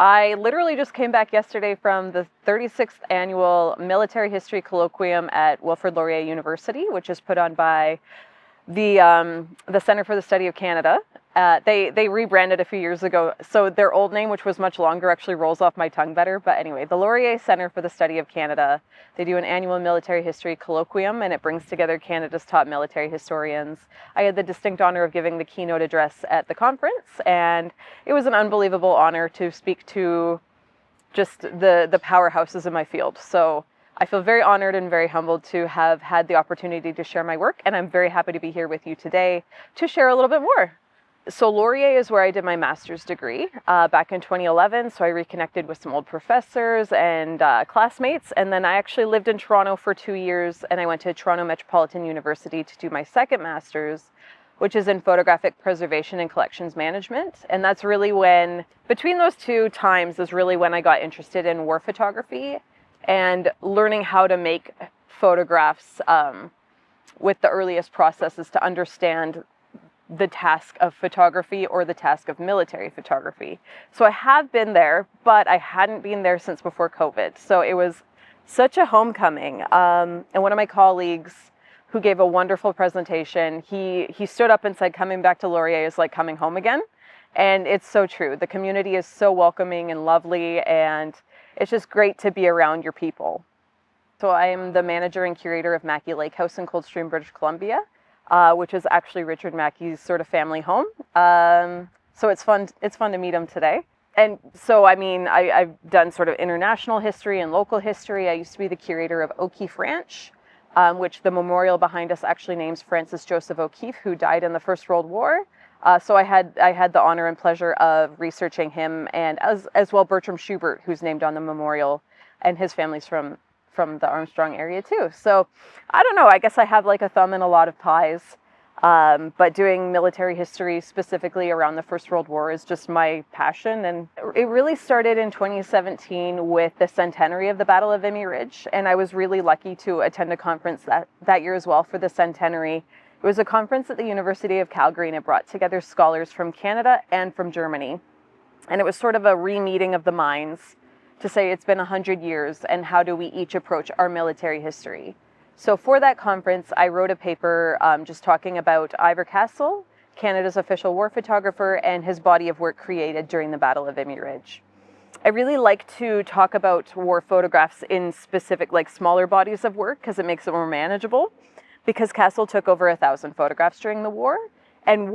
I literally just came back yesterday from the 36th Annual Military History Colloquium at Wilfred Laurier University, which is put on by the Center for the Study of Canada. They rebranded a few years ago, so their old name, which was much longer, actually rolls off my tongue better. But anyway, the Laurier Center for the Study of Canada, they do an annual military history colloquium, and it brings together Canada's top military historians. I had the distinct honor of giving the keynote address at the conference, and it was an unbelievable honor to speak to just the powerhouses in my field. So I feel very honored and very humbled to have had the opportunity to share my work, and I'm very happy to be here with you today to share a little bit more. So Laurier is where I did my master's degree back in 2011, so I reconnected with some old professors and classmates, and then I actually lived in Toronto for 2 years, and I went to Toronto Metropolitan University to do my second master's, which is in photographic preservation and collections management. And that's really when, between those two times is really when I got interested in war photography and learning how to make photographs with the earliest processes to understand the task of photography or the task of military photography. So I have been there, but I hadn't been there since before COVID. So it was such a homecoming. And one of my colleagues who gave a wonderful presentation, he stood up and said, coming back to Laurier is like coming home again. And it's so true. The community is so welcoming and lovely, and it's just great to be around your people. So I am the manager and curator of Mackey Lake House in Coldstream, British Columbia, which is actually Richard Mackey's sort of family home. So it's fun to meet him today. And so, I mean, I've done sort of international history and local history. I used to be the curator of O'Keefe Ranch, which the memorial behind us actually names Francis Joseph O'Keefe, who died in the First World War. So I had the honor and pleasure of researching him, and as well Bertram Schubert, who's named on the memorial, and his family's from the Armstrong area too. So I don't know, I guess I have like a thumb in a lot of pies, but doing military history specifically around the First World War is just my passion. And it really started in 2017 with the centenary of the Battle of Vimy Ridge, and I was really lucky to attend a conference that year as well for the centenary. It was a conference at the University of Calgary, and it brought together scholars from Canada and from Germany. And it was sort of a re-meeting of the minds to say it's been 100 years, and how do we each approach our military history? So for that conference, I wrote a paper just talking about Ivor Castle, Canada's official war photographer, and his body of work created during the Battle of Vimy Ridge. I really like to talk about war photographs in specific, like smaller bodies of work, because it makes it more manageable. Because Castle took over 1,000 photographs during the war, and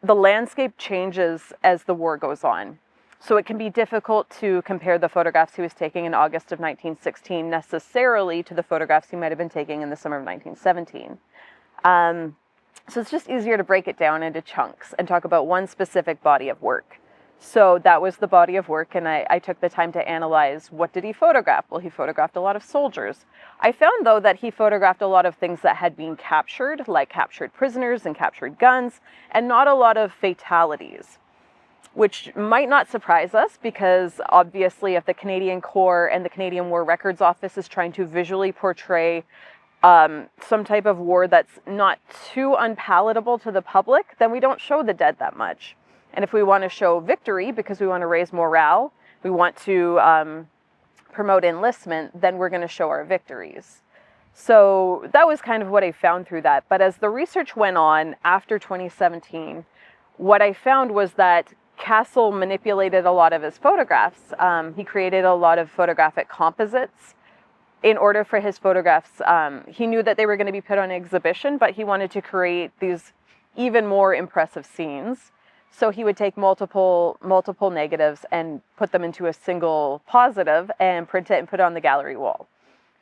the landscape changes as the war goes on. So it can be difficult to compare the photographs he was taking in August of 1916 necessarily to the photographs he might have been taking in the summer of 1917. So it's just easier to break it down into chunks and talk about one specific body of work. So that was the body of work, and I took the time to analyze, what did he photograph? Well, he photographed a lot of soldiers. I found, though, that he photographed a lot of things that had been captured, like captured prisoners and captured guns, and not a lot of fatalities, which might not surprise us, because obviously if the Canadian Corps and the Canadian War Records Office is trying to visually portray some type of war that's not too unpalatable to the public, then we don't show the dead that much. And if we want to show victory, because we want to raise morale, we want to promote enlistment, then we're going to show our victories. So that was kind of what I found through that. But as the research went on after 2017, what I found was that Castle manipulated a lot of his photographs. He created a lot of photographic composites in order for his photographs. He knew that they were going to be put on exhibition, but he wanted to create these even more impressive scenes. So he would take multiple negatives and put them into a single positive and print it and put it on the gallery wall.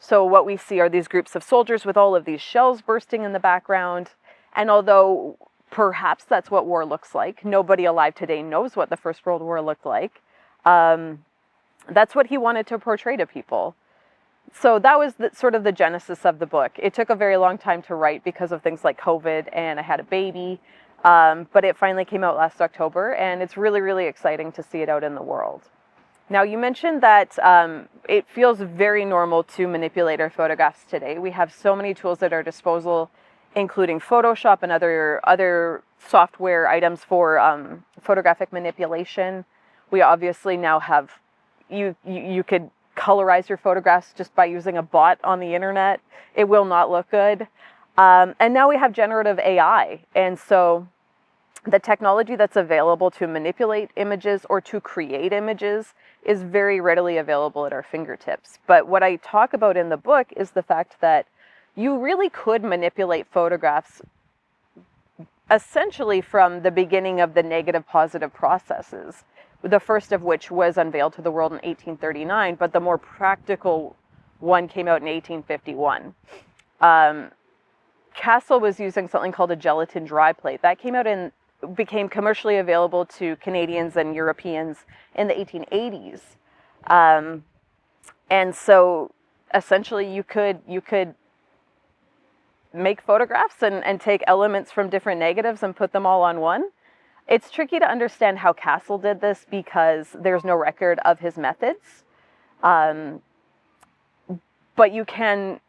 So what we see are these groups of soldiers with all of these shells bursting in the background. And although perhaps that's what war looks like, nobody alive today knows what the First World War looked like. That's what he wanted to portray to people. So that was sort of the genesis of the book. It took a very long time to write because of things like COVID, and I had a baby. But it finally came out last October, and it's really, really exciting to see it out in the world. Now, you mentioned that it feels very normal to manipulate our photographs today. We have so many tools at our disposal, including Photoshop and other software items for photographic manipulation. We obviously now have, you could colorize your photographs just by using a bot on the internet. It will not look good. And now we have generative AI. And so the technology that's available to manipulate images or to create images is very readily available at our fingertips. But what I talk about in the book is the fact that you really could manipulate photographs essentially from the beginning of the negative-positive processes, the first of which was unveiled to the world in 1839, but the more practical one came out in 1851. Castle was using something called a gelatin dry plate. That became commercially available to Canadians and Europeans in the 1880s. And so essentially you could make photographs and take elements from different negatives and put them all on one. It's tricky to understand how Castle did this because there's no record of his methods. But you can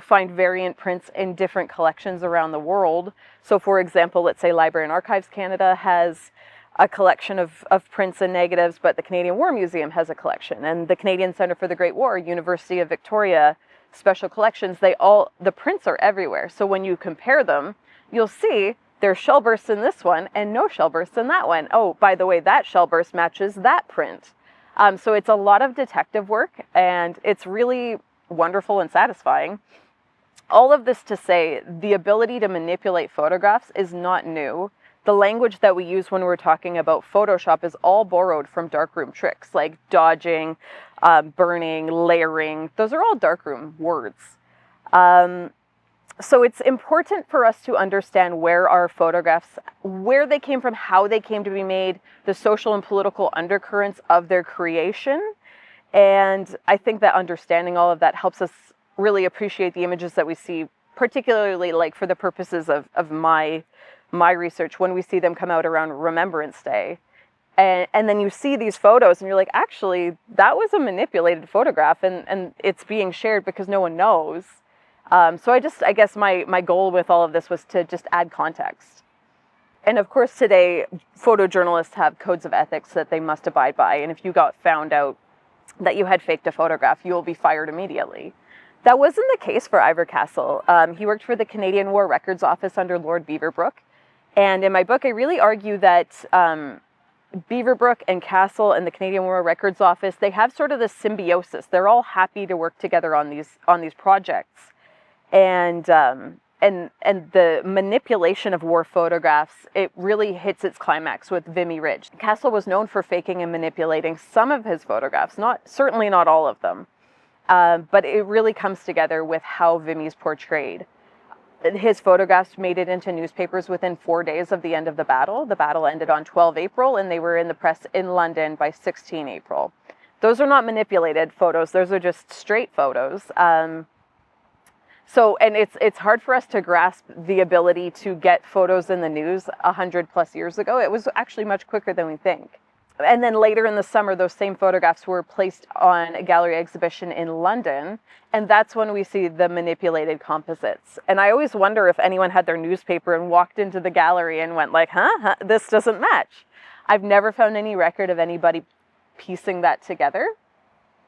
find variant prints in different collections around the world. So for example, let's say Library and Archives Canada has a collection of prints and negatives, but the Canadian War Museum has a collection, and the Canadian Centre for the Great War, University of Victoria, special collections, the prints are everywhere. So when you compare them, you'll see there's shell bursts in this one and no shell bursts in that one. Oh, by the way, that shell burst matches that print. So it's a lot of detective work, and it's really wonderful and satisfying. All of this to say, the ability to manipulate photographs is not new. The language that we use when we're talking about Photoshop is all borrowed from darkroom tricks, like dodging, burning, layering. Those are all darkroom words. So it's important for us to understand where our photographs, where they came from, how they came to be made, the social and political undercurrents of their creation. And I think that understanding all of that helps us really appreciate the images that we see, particularly like for the purposes of my research, when we see them come out around Remembrance Day. And then you see these photos and you're like, actually, that was a manipulated photograph, and it's being shared because no one knows. So I guess my goal with all of this was to just add context. And of course today, photojournalists have codes of ethics that they must abide by. And if you got found out that you had faked a photograph, you will be fired immediately. That wasn't the case for Ivor Castle. He worked for the Canadian War Records Office under Lord Beaverbrook. And in my book, I really argue that Beaverbrook and Castle and the Canadian War Records Office, they have sort of this symbiosis. They're all happy to work together on these projects. And the manipulation of war photographs, it really hits its climax with Vimy Ridge. Castle was known for faking and manipulating some of his photographs, certainly not all of them, but it really comes together with how Vimy's portrayed. His photographs made it into newspapers within 4 days of the end of the battle. The battle ended on 12 April, and they were in the press in London by 16 April. Those are not manipulated photos. Those are just straight photos. So, and it's hard for us to grasp the ability to get photos in the news 100+ years ago. It was actually much quicker than we think. And then later in the summer, those same photographs were placed on a gallery exhibition in London, and that's when we see the manipulated composites. And I always wonder if anyone had their newspaper and walked into the gallery and went like, huh, this doesn't match. I've never found any record of anybody piecing that together.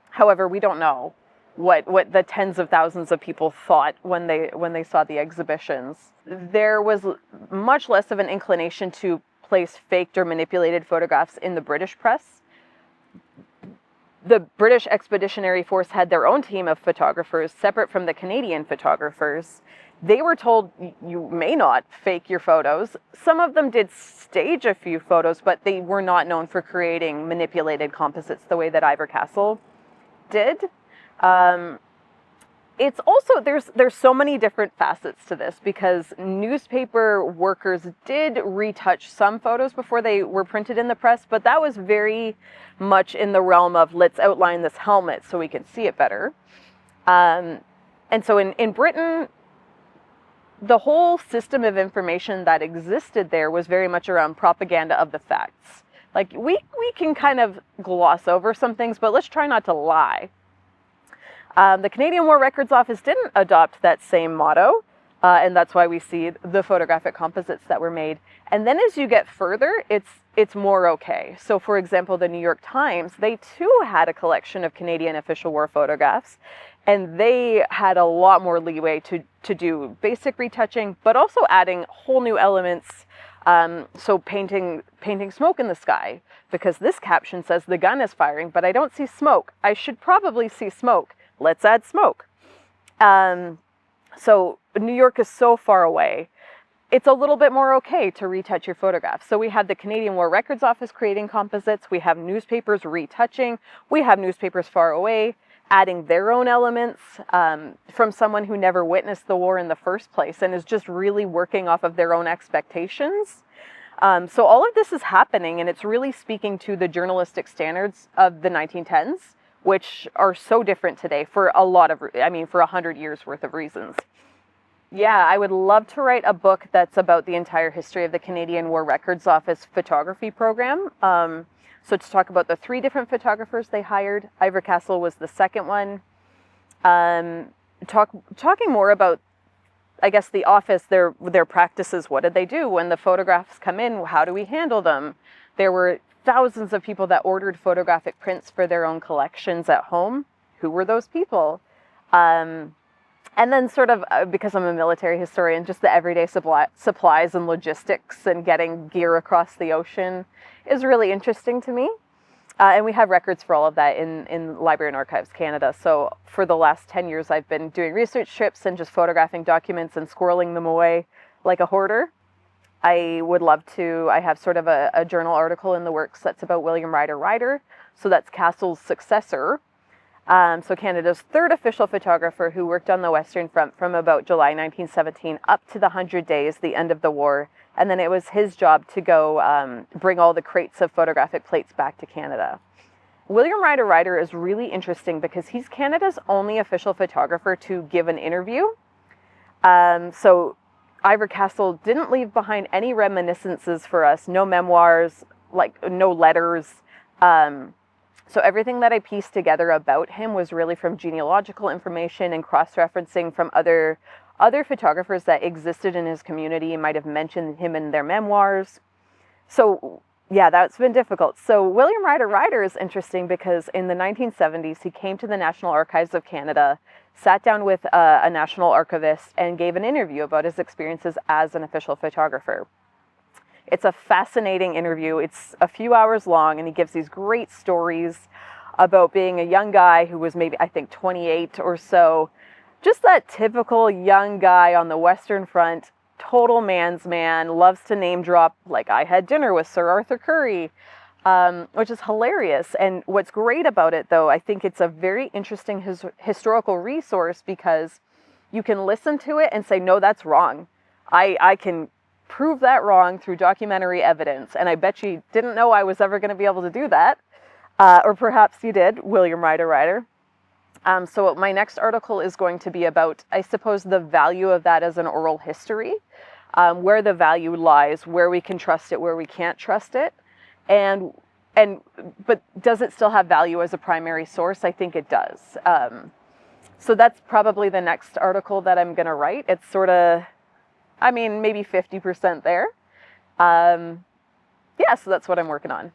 However, we don't know what the tens of thousands of people thought when they saw the exhibitions. There was much less of an inclination to place faked or manipulated photographs in the British press. The British Expeditionary Force had their own team of photographers separate from the Canadian photographers. They were told, you may not fake your photos. Some of them did stage a few photos, but they were not known for creating manipulated composites the way that Ivor Castle did. It's also, there's so many different facets to this, because newspaper workers did retouch some photos before they were printed in the press, but that was very much in the realm of, let's outline this helmet so we can see it better. And so in Britain, the whole system of information that existed there was very much around propaganda of the facts. Like, we can kind of gloss over some things, but let's try not to lie. The Canadian War Records Office didn't adopt that same motto. And that's why we see the photographic composites that were made. And then as you get further, it's more okay. So for example, the New York Times, they too had a collection of Canadian official war photographs, and they had a lot more leeway to do basic retouching, but also adding whole new elements. So painting smoke in the sky, because this caption says the gun is firing, but I don't see smoke. I should probably see smoke. Let's add smoke. So New York is so far away. It's a little bit more okay to retouch your photographs. So we had the Canadian War Records Office creating composites. We have newspapers retouching. We have newspapers far away adding their own elements from someone who never witnessed the war in the first place and is just really working off of their own expectations. So all of this is happening, and it's really speaking to the journalistic standards of the 1910s, which are so different today for a lot of, for 100 years worth of reasons. Yeah, I would love to write a book that's about the entire history of the Canadian War Records Office photography program. So to talk about the 3 different photographers they hired, Ivor Castle was the second one. Talking more about, I guess, the office, their practices. What did they do when the photographs come in? How do we handle them? There were thousands of people that ordered photographic prints for their own collections at home. Who were those people? And then sort of, because I'm a military historian, just the everyday supplies and logistics and getting gear across the ocean is really interesting to me. And we have records for all of that in Library and Archives Canada. So for the last 10 years, I've been doing research trips and just photographing documents and squirreling them away like a hoarder. I would love to, I have sort of a journal article in the works that's about William Ryder. So that's Castle's successor. So Canada's 3rd official photographer who worked on the Western Front from about July 1917 up to the 100 days, the end of the war. And then it was his job to go bring all the crates of photographic plates back to Canada. William Ryder is really interesting because he's Canada's only official photographer to give an interview. So Ivor Castle didn't leave behind any reminiscences for us, no memoirs, like no letters. So everything that I pieced together about him was really from genealogical information and cross-referencing from other photographers that existed in his community and might have mentioned him in their memoirs. So yeah, that's been difficult. So William Ryder is interesting because in the 1970s, he came to the National Archives of Canada, sat down with a national archivist, and gave an interview about his experiences as an official photographer. It's a fascinating interview. It's a few hours long, and he gives these great stories about being a young guy who was maybe, I think, 28 or so. Just that typical young guy on the Western Front, total man's man, loves to name drop, like, I had dinner with Sir Arthur Currie, which is hilarious. And what's great about it, though, I think it's a very interesting historical resource because you can listen to it and say, no, that's wrong. I can prove that wrong through documentary evidence. And I bet you didn't know I was ever going to be able to do that. Or perhaps you did, William Ryder. So my next article is going to be about, I suppose, the value of that as an oral history, where the value lies, where we can trust it, where we can't trust it. But does it still have value as a primary source? I think it does. So that's probably the next article that I'm going to write. It's sort of, maybe 50% there. Yeah, so that's what I'm working on.